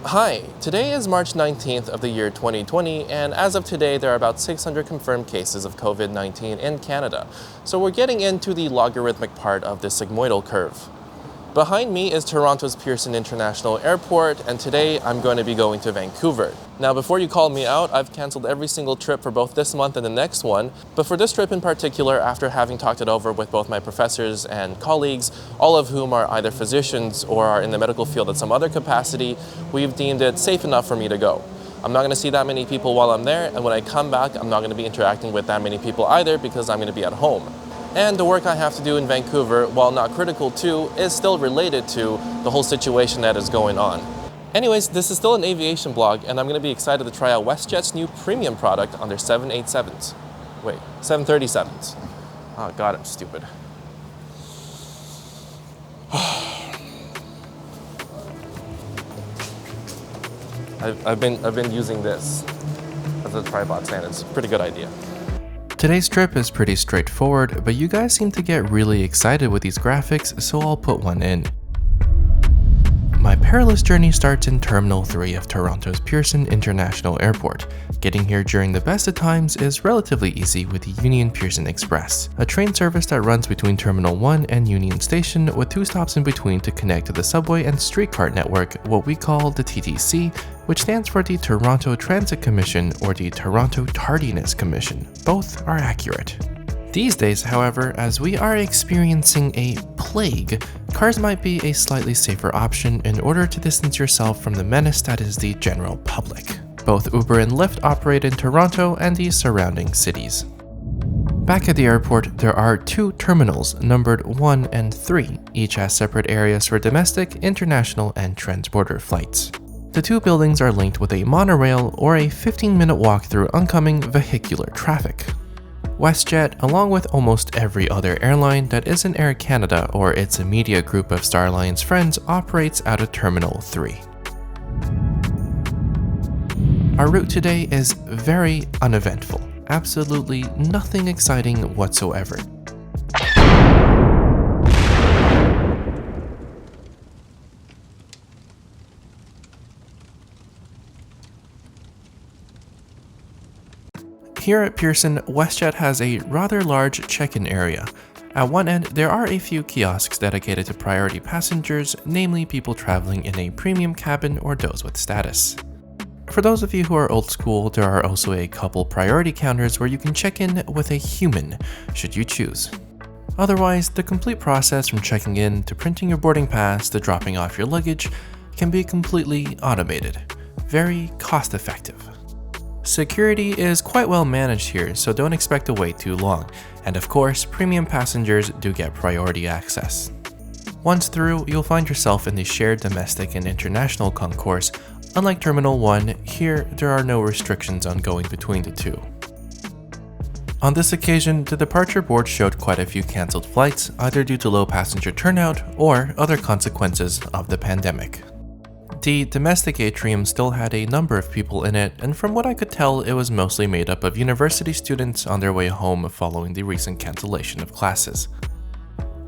Hi, today is March 19th of the year 2020, and as of today there are about 600 confirmed cases of COVID-19 in Canada. So we're getting into the logarithmic part of the sigmoidal curve. Behind me is Toronto's Pearson International Airport, and today I'm going to be going to Vancouver. Now before you call me out, I've cancelled every single trip for both this month and the next one, but for this trip in particular, after having talked it over with both my professors and colleagues, all of whom are either physicians or are in the medical field at some other capacity, we've deemed it safe enough for me to go. I'm not going to see that many people while I'm there, and when I come back, I'm not going to be interacting with that many people either because I'm going to be at home. And the work I have to do in Vancouver, while not critical to, is still related to the whole situation that is going on. Anyways, this is still an aviation blog, and I'm going to be excited to try out WestJet's new premium product on their 787s. Wait, 737s. Oh god, I'm stupid. I've been using this as a tripod stand. It's a pretty good idea. Today's trip is pretty straightforward, but you guys seem to get really excited with these graphics, so I'll put one in. My perilous journey starts in Terminal 3 of Toronto's Pearson International Airport. Getting here during the best of times is relatively easy with the Union Pearson Express, a train service that runs between Terminal 1 and Union Station with 2 stops in between to connect to the subway and streetcar network, what we call the TTC, which stands for the Toronto Transit Commission or the Toronto Tardiness Commission. Both are accurate. These days, however, as we are experiencing a plague, cars might be a slightly safer option in order to distance yourself from the menace that is the general public. Both Uber and Lyft operate in Toronto and the surrounding cities. Back at the airport, there are 2 terminals numbered 1 and 3. Each has separate areas for domestic, international, and transborder flights. The 2 buildings are linked with a monorail or a 15-minute walk through oncoming vehicular traffic. WestJet, along with almost every other airline that isn't Air Canada or its immediate group of Star Alliance friends, operates out of Terminal 3. Our route today is very uneventful. Absolutely nothing exciting whatsoever. Here at Pearson, WestJet has a rather large check-in area. At one end, there are a few kiosks dedicated to priority passengers, namely people traveling in a premium cabin or those with status. For those of you who are old school, there are also a couple priority counters where you can check in with a human, should you choose. Otherwise, the complete process from checking in to printing your boarding pass to dropping off your luggage can be completely automated. Very cost-effective. Security is quite well managed here, so don't expect to wait too long, and of course, premium passengers do get priority access. Once through, you'll find yourself in the shared domestic and international concourse. Unlike Terminal 1, here there are no restrictions on going between the 2. On this occasion, the departure board showed quite a few cancelled flights, either due to low passenger turnout or other consequences of the pandemic. The domestic atrium still had a number of people in it, and from what I could tell, it was mostly made up of university students on their way home following the recent cancellation of classes.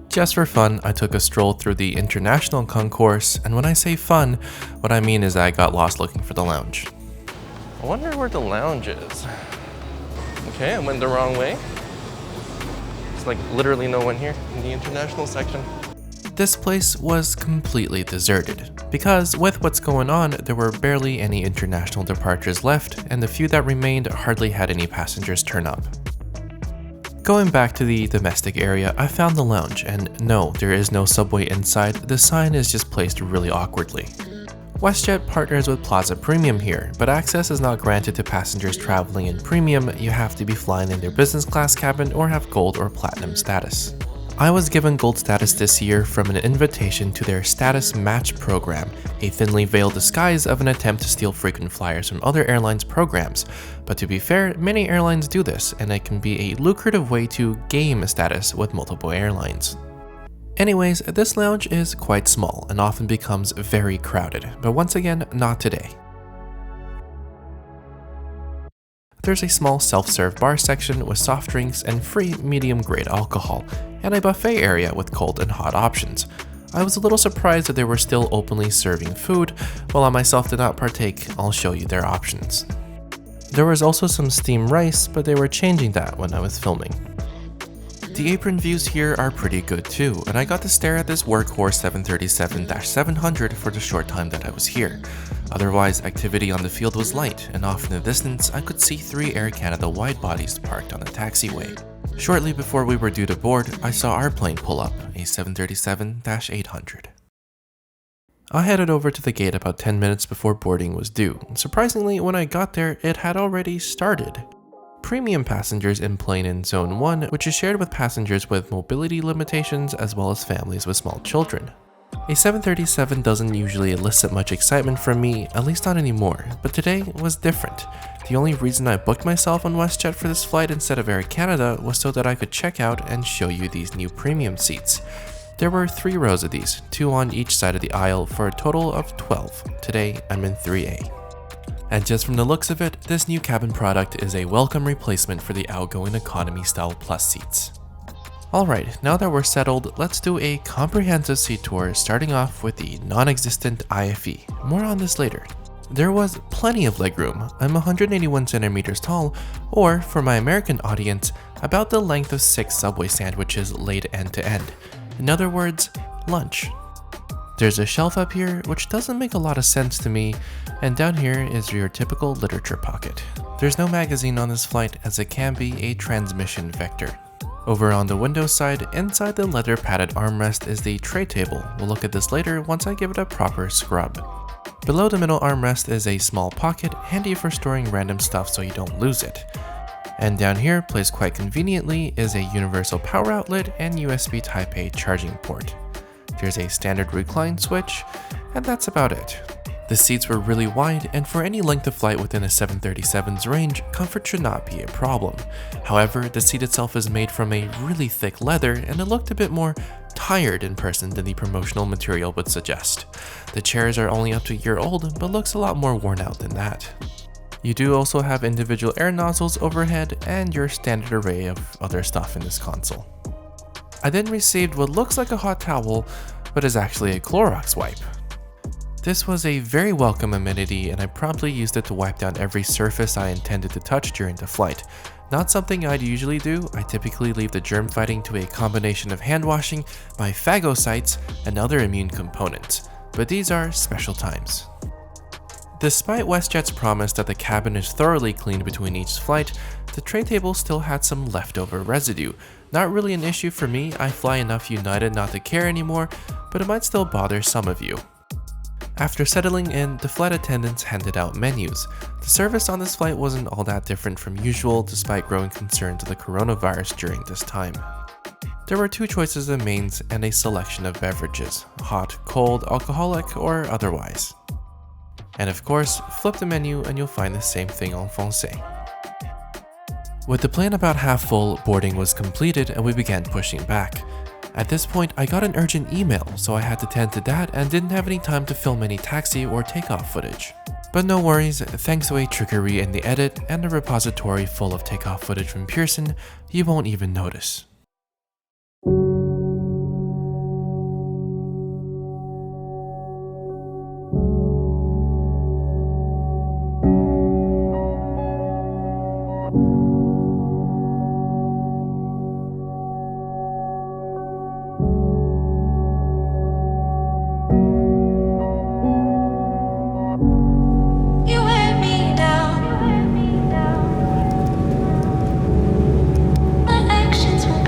Just for fun, I took a stroll through the international concourse, and when I say fun, what I mean is I got lost looking for the lounge. I wonder where the lounge is. Okay, I went the wrong way. There's like literally no one here in the international section. This place was completely deserted, because with what's going on, there were barely any international departures left, and the few that remained hardly had any passengers turn up. Going back to the domestic area, I found the lounge, and no, there is no subway inside, the sign is just placed really awkwardly. WestJet partners with Plaza Premium here, but access is not granted to passengers traveling in Premium. You have to be flying in their business class cabin or have Gold or Platinum status. I was given Gold status this year from an invitation to their Status Match program, a thinly veiled disguise of an attempt to steal frequent flyers from other airlines' programs. But to be fair, many airlines do this, and it can be a lucrative way to game status with multiple airlines. Anyways, this lounge is quite small and often becomes very crowded, but once again, not today. There's a small self-serve bar section with soft drinks and free medium-grade alcohol, and a buffet area with cold and hot options. I was a little surprised that they were still openly serving food, while I myself did not partake. I'll show you their options. There was also some steamed rice, but they were changing that when I was filming. The apron views here are pretty good too, and I got to stare at this workhorse 737-700 for the short time that I was here. Otherwise, activity on the field was light, and off in the distance I could see 3 Air Canada wide bodies parked on the taxiway. Shortly before we were due to board, I saw our plane pull up, a 737-800. I headed over to the gate about 10 minutes before boarding was due. Surprisingly, when I got there, it had already started. Premium passengers enplane in Zone 1, which is shared with passengers with mobility limitations as well as families with small children. A 737 doesn't usually elicit much excitement from me, at least not anymore, but today was different. The only reason I booked myself on WestJet for this flight instead of Air Canada was so that I could check out and show you these new premium seats. There were 3 rows of these, 2 on each side of the aisle for a total of 12. Today I'm in 3A. And just from the looks of it, this new cabin product is a welcome replacement for the outgoing economy style plus seats. Alright, now that we're settled, let's do a comprehensive seat tour starting off with the non-existent IFE. More on this later. There was plenty of legroom. I'm 181 centimeters tall, or for my American audience, about the length of 6 Subway sandwiches laid end to end. In other words, lunch. There's a shelf up here, which doesn't make a lot of sense to me, and down here is your typical literature pocket. There's no magazine on this flight, as it can be a transmission vector. Over on the window side, inside the leather padded armrest is the tray table. We'll look at this later once I give it a proper scrub. Below the middle armrest is a small pocket, handy for storing random stuff so you don't lose it. And down here, placed quite conveniently, is a universal power outlet and USB Type-A charging port. There's a standard recline switch, and that's about it. The seats were really wide, and for any length of flight within a 737's range, comfort should not be a problem. However, the seat itself is made from a really thick leather, and it looked a bit more tired in person than the promotional material would suggest. The chairs are only up to a year old, but looks a lot more worn out than that. You do also have individual air nozzles overhead, and your standard array of other stuff in this console. I then received what looks like a hot towel, but is actually a Clorox wipe. This was a very welcome amenity, and I promptly used it to wipe down every surface I intended to touch during the flight. Not something I'd usually do. I typically leave the germ fighting to a combination of hand washing, my phagocytes, and other immune components. But these are special times. Despite WestJet's promise that the cabin is thoroughly cleaned between each flight, the tray table still had some leftover residue. Not really an issue for me, I fly enough United not to care anymore, but it might still bother some of you. After settling in, the flight attendants handed out menus. The service on this flight wasn't all that different from usual despite growing concerns of the coronavirus during this time. There were 2 choices of mains and a selection of beverages, hot, cold, alcoholic, or otherwise. And of course, flip the menu and you'll find the same thing en français. With the plane about half full, boarding was completed and we began pushing back. At this point, I got an urgent email, so I had to tend to that and didn't have any time to film any taxi or takeoff footage. But no worries, thanks to a trickery in the edit and a repository full of takeoff footage from Pearson, you won't even notice. My actions will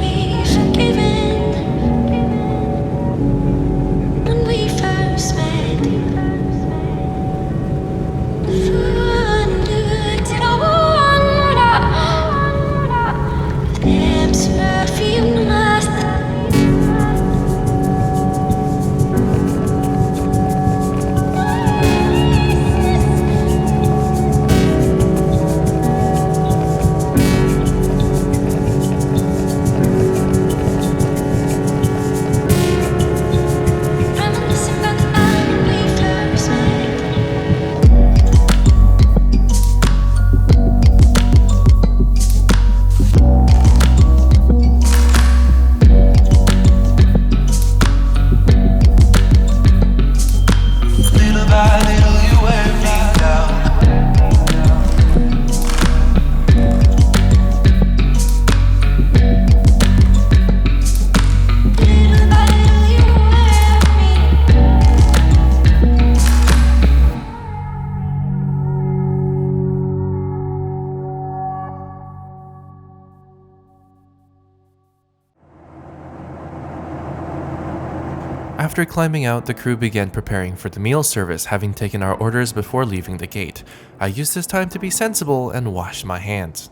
After climbing out, the crew began preparing for the meal service, having taken our orders before leaving the gate. I used this time to be sensible and washed my hands.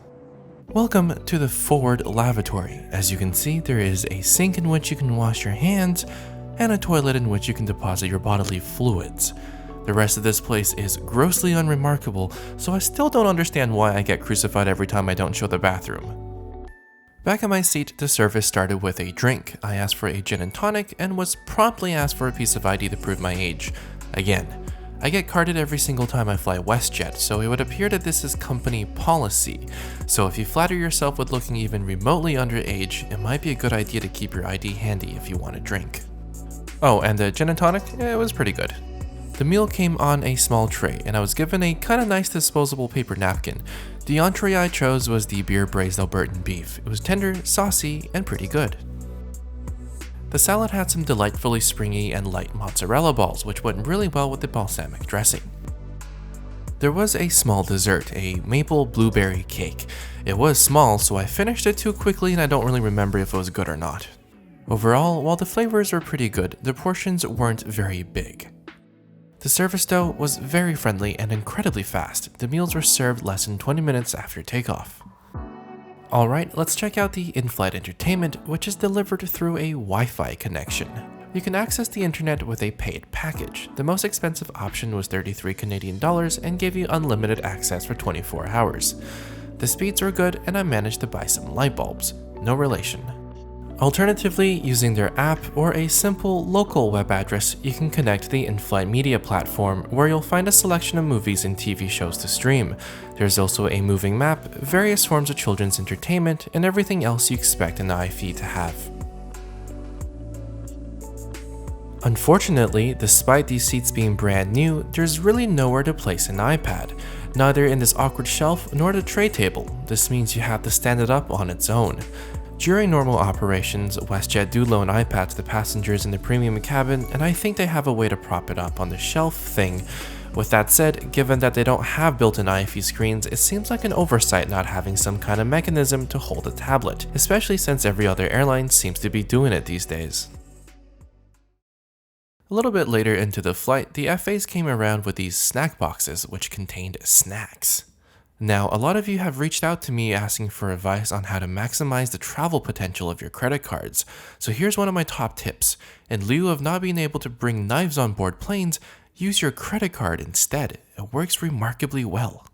Welcome to the forward lavatory. As you can see, there is a sink in which you can wash your hands and a toilet in which you can deposit your bodily fluids. The rest of this place is grossly unremarkable, so I still don't understand why I get crucified every time I don't show the bathroom. Back at my seat, the service started with a drink. I asked for a gin and tonic and was promptly asked for a piece of ID to prove my age. Again, I get carded every single time I fly WestJet, so it would appear that this is company policy. So if you flatter yourself with looking even remotely underage, it might be a good idea to keep your ID handy if you want a drink. Oh, and the gin and tonic? It was pretty good. The meal came on a small tray, and I was given a kinda nice disposable paper napkin. The entree I chose was the beer braised Albertan beef. It was tender, saucy, and pretty good. The salad had some delightfully springy and light mozzarella balls, which went really well with the balsamic dressing. There was a small dessert, a maple blueberry cake. It was small, so I finished it too quickly and I don't really remember if it was good or not. Overall, while the flavors were pretty good, the portions weren't very big. The service though was very friendly and incredibly fast. The meals were served less than 20 minutes after takeoff. Alright, let's check out the in-flight entertainment, which is delivered through a Wi-Fi connection. You can access the internet with a paid package. The most expensive option was 33 Canadian dollars and gave you unlimited access for 24 hours. The speeds were good and I managed to buy some light bulbs. No relation. Alternatively, using their app or a simple local web address, you can connect to the in-flight media platform where you'll find a selection of movies and TV shows to stream. There's also a moving map, various forms of children's entertainment, and everything else you expect an iFeed to have. Unfortunately, despite these seats being brand new, there's really nowhere to place an iPad, neither in this awkward shelf nor the tray table. This means you have to stand it up on its own. During normal operations, WestJet do loan iPads to passengers in the premium cabin, and I think they have a way to prop it up on the shelf thing. With that said, given that they don't have built-in iFeed screens, it seems like an oversight not having some kind of mechanism to hold a tablet, especially since every other airline seems to be doing it these days. A little bit later into the flight, the FAs came around with these snack boxes which contained snacks. Now, a lot of you have reached out to me asking for advice on how to maximize the travel potential of your credit cards. So here's one of my top tips. In lieu of not being able to bring knives on board planes, use your credit card instead. It works remarkably well.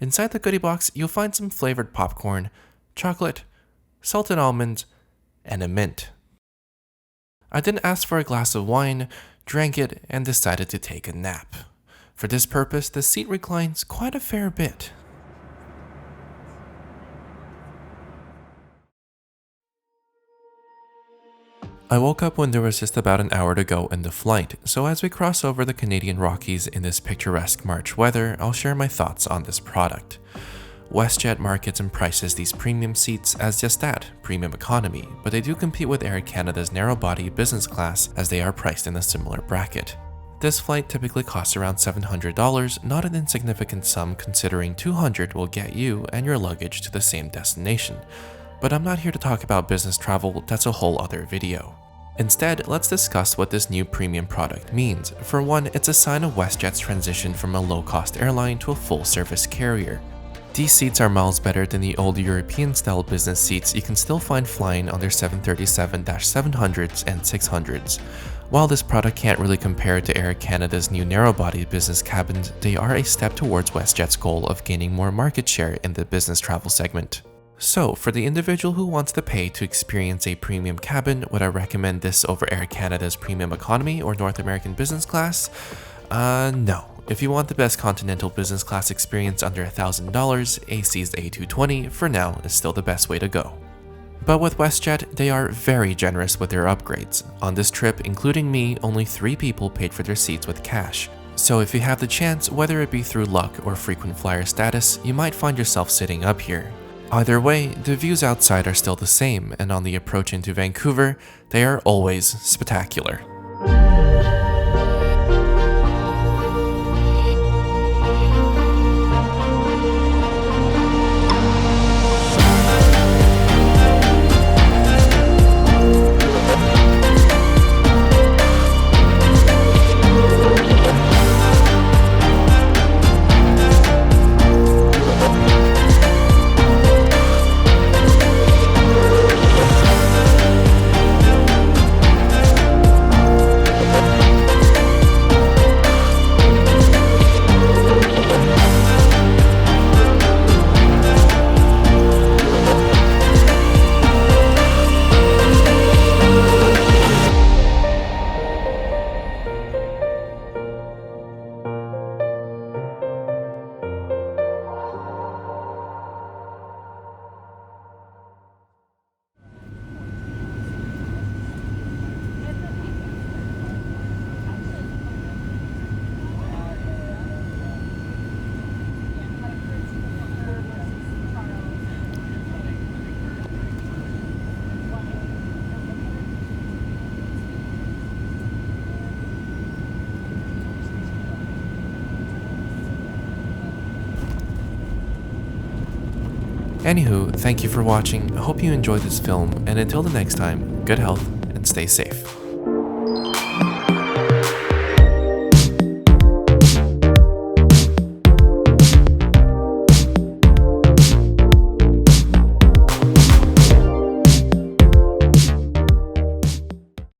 Inside the goodie box, you'll find some flavored popcorn, chocolate, salted almonds, and a mint. I then asked for a glass of wine, drank it, and decided to take a nap. For this purpose, the seat reclines quite a fair bit. I woke up when there was just about an hour to go in the flight, so as we cross over the Canadian Rockies in this picturesque March weather, I'll share my thoughts on this product. WestJet markets and prices these premium seats as just that, premium economy, but they do compete with Air Canada's narrow-body business class as they are priced in a similar bracket. This flight typically costs around $700, not an insignificant sum considering $200 will get you and your luggage to the same destination. But I'm not here to talk about business travel, that's a whole other video. Instead, let's discuss what this new premium product means. For one, it's a sign of WestJet's transition from a low-cost airline to a full-service carrier. These seats are miles better than the old European-style business seats you can still find flying on their 737-700s and 600s. While this product can't really compare to Air Canada's new narrow-body business cabins, they are a step towards WestJet's goal of gaining more market share in the business travel segment. So, for the individual who wants to pay to experience a premium cabin, would I recommend this over Air Canada's premium economy or North American business class? No. If you want the best continental business class experience under $1,000, AC's A220 for now is still the best way to go. But with WestJet, they are very generous with their upgrades. On this trip, including me, only 3 people paid for their seats with cash. So if you have the chance, whether it be through luck or frequent flyer status, you might find yourself sitting up here. Either way, the views outside are still the same, and on the approach into Vancouver, they are always spectacular. Anywho, thank you for watching, I hope you enjoyed this film, and until the next time, good health and stay safe.